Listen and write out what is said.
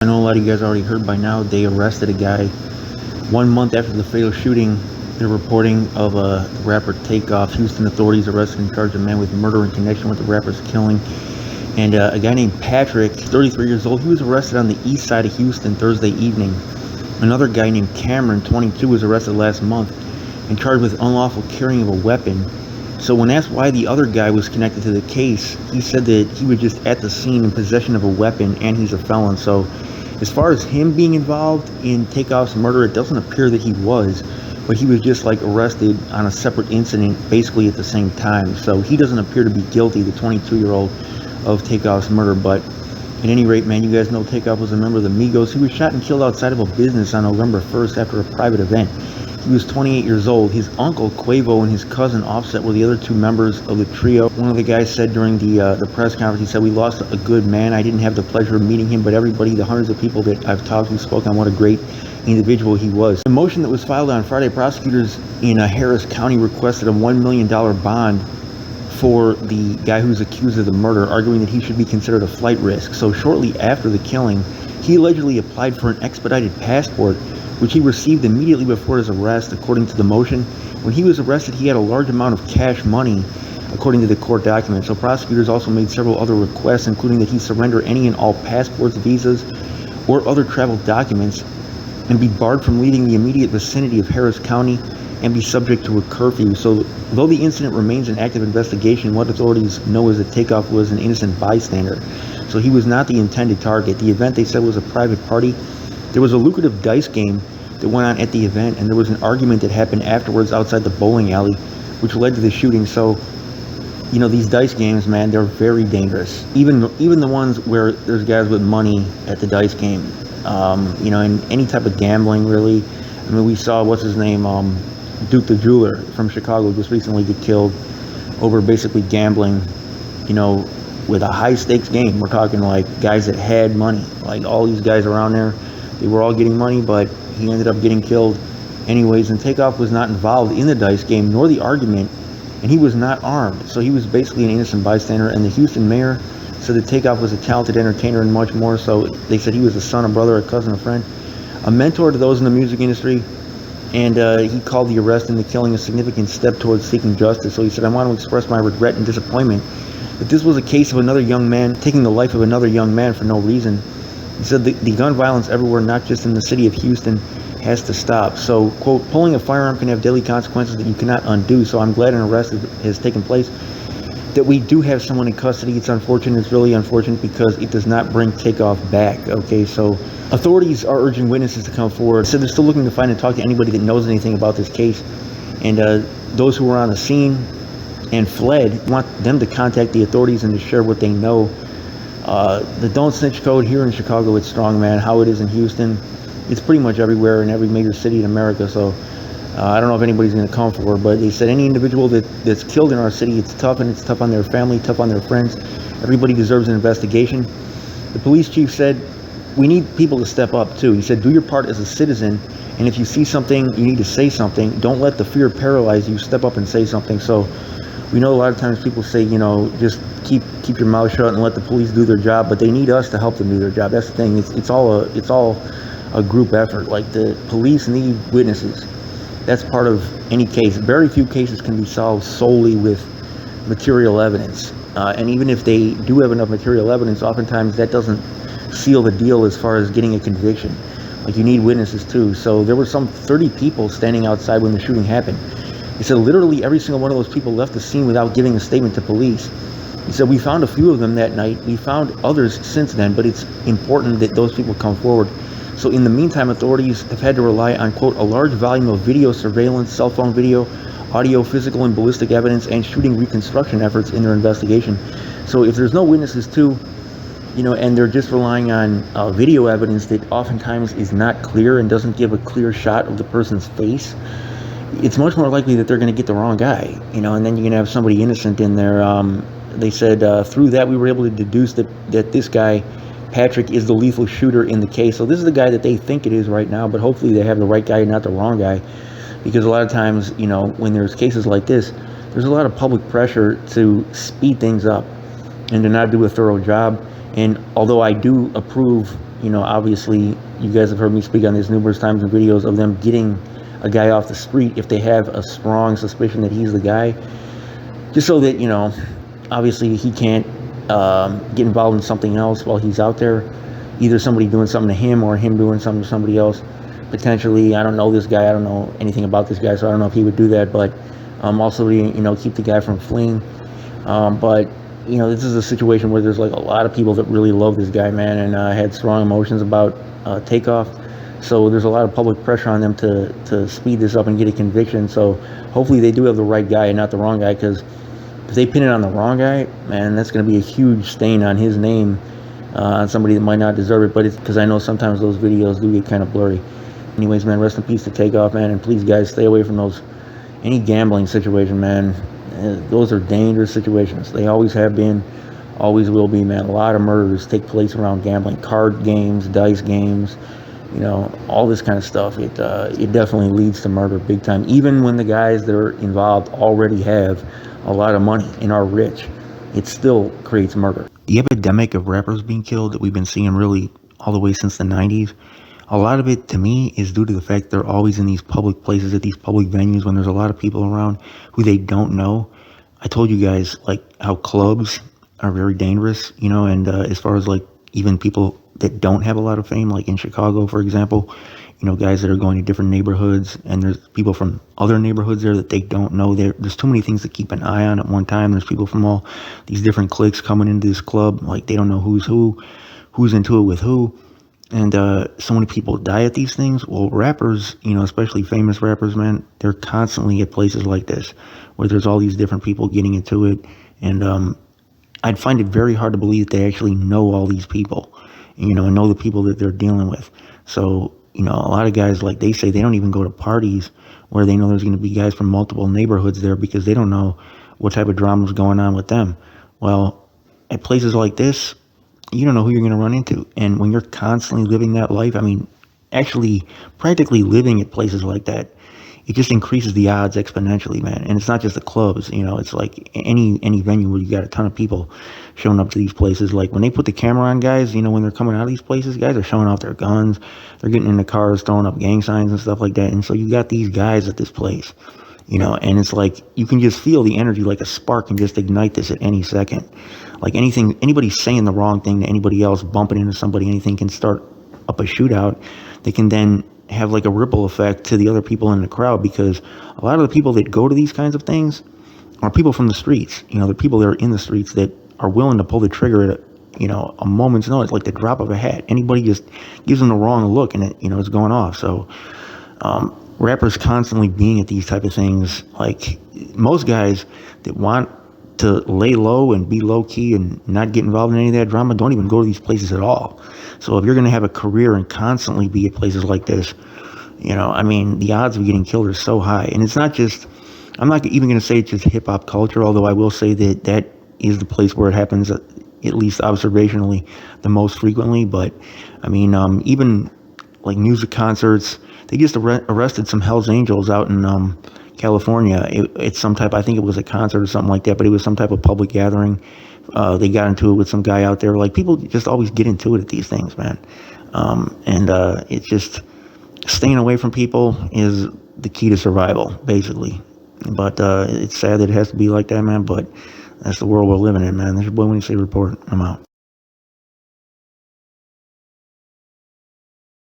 I know a lot of you guys already heard by now, they arrested a guy 1 month after the fatal shooting. They're reporting of the rapper Takeoff. Houston authorities arrested and charged a man with murder in connection with the rapper's killing. And a guy named Patrick, 33 years old, he was arrested on the east side of Houston Thursday evening. Another guy named Cameron, 22, was arrested last month and charged with unlawful carrying of a weapon. So when asked why the other guy was connected to the case, he said that he was just at the scene in possession of a weapon and he's a felon. So as far as him being involved in Takeoff's murder, it doesn't appear that he was, but he was just like arrested on a separate incident basically at the same time. So he doesn't appear to be guilty, the 22-year-old, of Takeoff's murder. But at any rate, man, you guys know Takeoff was a member of the Migos. He was shot and killed outside of a business on November 1st after a private event. He was 28 years old. His uncle, Quavo, and his cousin, Offset, were the other two members of the trio. One of the guys said during the press conference, he said, "We lost a good man. I didn't have the pleasure of meeting him, but everybody, the hundreds of people that I've talked to, spoke on what a great individual he was." The motion that was filed on Friday, prosecutors in Harris County requested a $1 million bond for the guy who's accused of the murder, arguing that he should be considered a flight risk. So shortly after the killing, he allegedly applied for an expedited passport, which he received immediately before his arrest, according to the motion. When he was arrested, he had a large amount of cash money, according to the court documents. So prosecutors also made several other requests, including that he surrender any and all passports, visas, or other travel documents, and be barred from leaving the immediate vicinity of Harris County and be subject to a curfew. So though the incident remains an active investigation, what authorities know is that Takeoff was an innocent bystander. So he was not the intended target. The event, they said, was a private party. There was a lucrative dice game that went on at the event, and there was an argument that happened afterwards outside the bowling alley, which led to the shooting. So, you know, these dice games, man, they're very dangerous. Even the ones where there's guys with money at the dice game. You know, and any type of gambling, really. I mean, we saw, what's his name, Duke the Jeweler from Chicago just recently get killed over basically gambling, you know, with a high stakes game. We're talking like guys that had money, like all these guys around there, they were all getting money, but he ended up getting killed anyways. And Takeoff was not involved in the dice game nor the argument, and he was not armed. So he was basically an innocent bystander. And the Houston mayor said that Takeoff was a talented entertainer and much more. So they said he was a son, a brother, a cousin, a friend, a mentor to those in the music industry. And he called the arrest and the killing a significant step towards seeking justice. So he said, "I want to express my regret and disappointment that this was a case of another young man taking the life of another young man for no reason." He said the gun violence everywhere, not just in the city of Houston, has to stop. So, quote, "Pulling a firearm can have deadly consequences that you cannot undo. So I'm glad an arrest has taken place, that we do have someone in custody. It's unfortunate. It's really unfortunate because it does not bring Takeoff back." Okay, so authorities are urging witnesses to come forward. So they're still looking to find and talk to anybody that knows anything about this case. And those who were on the scene and fled, want them to contact the authorities and to share what they know. The don't snitch code here in Chicago, it's strong, man. How it is in Houston, it's pretty much everywhere in every major city in America. So I don't know if anybody's going to come forward, but they said any individual that's killed in our city, it's tough, and it's tough on their family, tough on their friends. Everybody deserves an investigation. The police chief said, we need people to step up too. He said, do your part as a citizen, and if you see something, you need to say something. Don't let the fear paralyze you. Step up and say something. So we know a lot of times people say, you know, just keep your mouth shut and let the police do their job, but they need us to help them do their job. That's the thing. It's all a group effort. Like, the police need witnesses. That's part of any case. Very few cases can be solved solely with material evidence. And even if they do have enough material evidence, oftentimes that doesn't seal the deal as far as getting a conviction. Like, you need witnesses too. So there were some 30 people standing outside when the shooting happened. He said literally every single one of those people left the scene without giving a statement to police. He said, we found a few of them that night. We found others since then, but it's important that those people come forward. So in the meantime, authorities have had to rely on, quote, a large volume of video surveillance, cell phone video, audio, physical and ballistic evidence, and shooting reconstruction efforts in their investigation. So if there's no witnesses too, you know, and they're just relying on video evidence that oftentimes is not clear and doesn't give a clear shot of the person's face, it's much more likely that they're going to get the wrong guy, you know, and then you're going to have somebody innocent in there. They said through that we were able to deduce that this guy, Patrick, is the lethal shooter in the case. So this is the guy that they think it is right now, but hopefully they have the right guy and not the wrong guy, because a lot of times, you know, when there's cases like this, there's a lot of public pressure to speed things up and to not do a thorough job. And although I do approve Obviously, you guys have heard me speak on this numerous times in videos of them getting a guy off the street if they have a strong suspicion that he's the guy, just so that, obviously he can't get involved in something else while he's out there, either somebody doing something to him or him doing something to somebody else. Potentially, I don't know this guy, I don't know anything about this guy, so I don't know if he would do that, but also to, keep the guy from fleeing. But this is a situation where there's like a lot of people that really love this guy, man, and had strong emotions about Takeoff. So there's a lot of public pressure on them to speed this up and get a conviction. So hopefully they do have the right guy and not the wrong guy, because if they pin it on the wrong guy, man, that's going to be a huge stain on his name, on somebody that might not deserve it. But it's because I know sometimes those videos do get kind of blurry. Anyways, man, rest in peace to Takeoff, man, and please, guys, stay away from any gambling situation, man. Those are dangerous situations. They always have been, always will be, man. A lot of murders take place around gambling, card games, dice games, all this kind of stuff. It definitely leads to murder big time, even when the guys that are involved already have a lot of money and are rich. It still creates murder. The epidemic of rappers being killed that we've been seeing really all the way since the 90s, a lot of it, to me, is due to the fact they're always in these public places, at these public venues, when there's a lot of people around who they don't know. I told you guys, like, how clubs are very dangerous, and as far as, like, even people that don't have a lot of fame, like in Chicago, for example, guys that are going to different neighborhoods, and there's people from other neighborhoods there that they don't know. There's too many things to keep an eye on at one time. There's people from all these different cliques coming into this club, like, they don't know who's into it with who. And so many people die at these things. Well, rappers, especially famous rappers, man, they're constantly at places like this where there's all these different people getting into it. And I'd find it very hard to believe that they actually know all these people, and know the people that they're dealing with. So, a lot of guys, like, they say they don't even go to parties where they know there's going to be guys from multiple neighborhoods there, because they don't know what type of drama is going on with them. Well, at places like this, you don't know who you're going to run into. And when you're constantly living that life, actually practically living at places like that, it just increases the odds exponentially, man. And it's not just the clubs, it's like any venue where you got a ton of people showing up to these places. Like, when they put the camera on guys, when they're coming out of these places, guys are showing off their guns, they're getting in the cars, throwing up gang signs and stuff like that. And so you got these guys at this place, and it's like, you can just feel the energy, like a spark can just ignite this at any second. Like, anybody saying the wrong thing to anybody else, bumping into somebody, anything can start up a shootout. They can then have like a ripple effect to the other people in the crowd, because a lot of the people that go to these kinds of things are people from the streets. The people that are in the streets that are willing to pull the trigger at a moment's notice, like the drop of a hat. Anybody just gives them the wrong look and it's going off. So rappers constantly being at these type of things, like, most guys that want to lay low and be low key and not get involved in any of that drama don't even go to these places at all. So if you're going to have a career and constantly be at places like this, the odds of getting killed are so high. And it's not just, I'm not even going to say it's just hip hop culture, although I will say that is the place where it happens, at least observationally, the most frequently. But even like music concerts, they just arrested some Hells Angels out in California. It's some type, I think it was a concert or something like that, but it was some type of public gathering. They got into it with some guy out there. Like, people just always get into it at these things, man. And it's just, staying away from people is the key to survival, basically. But it's sad that it has to be like that, man, but that's the world we're living in, man. This is your boy When You Say Report. I'm out.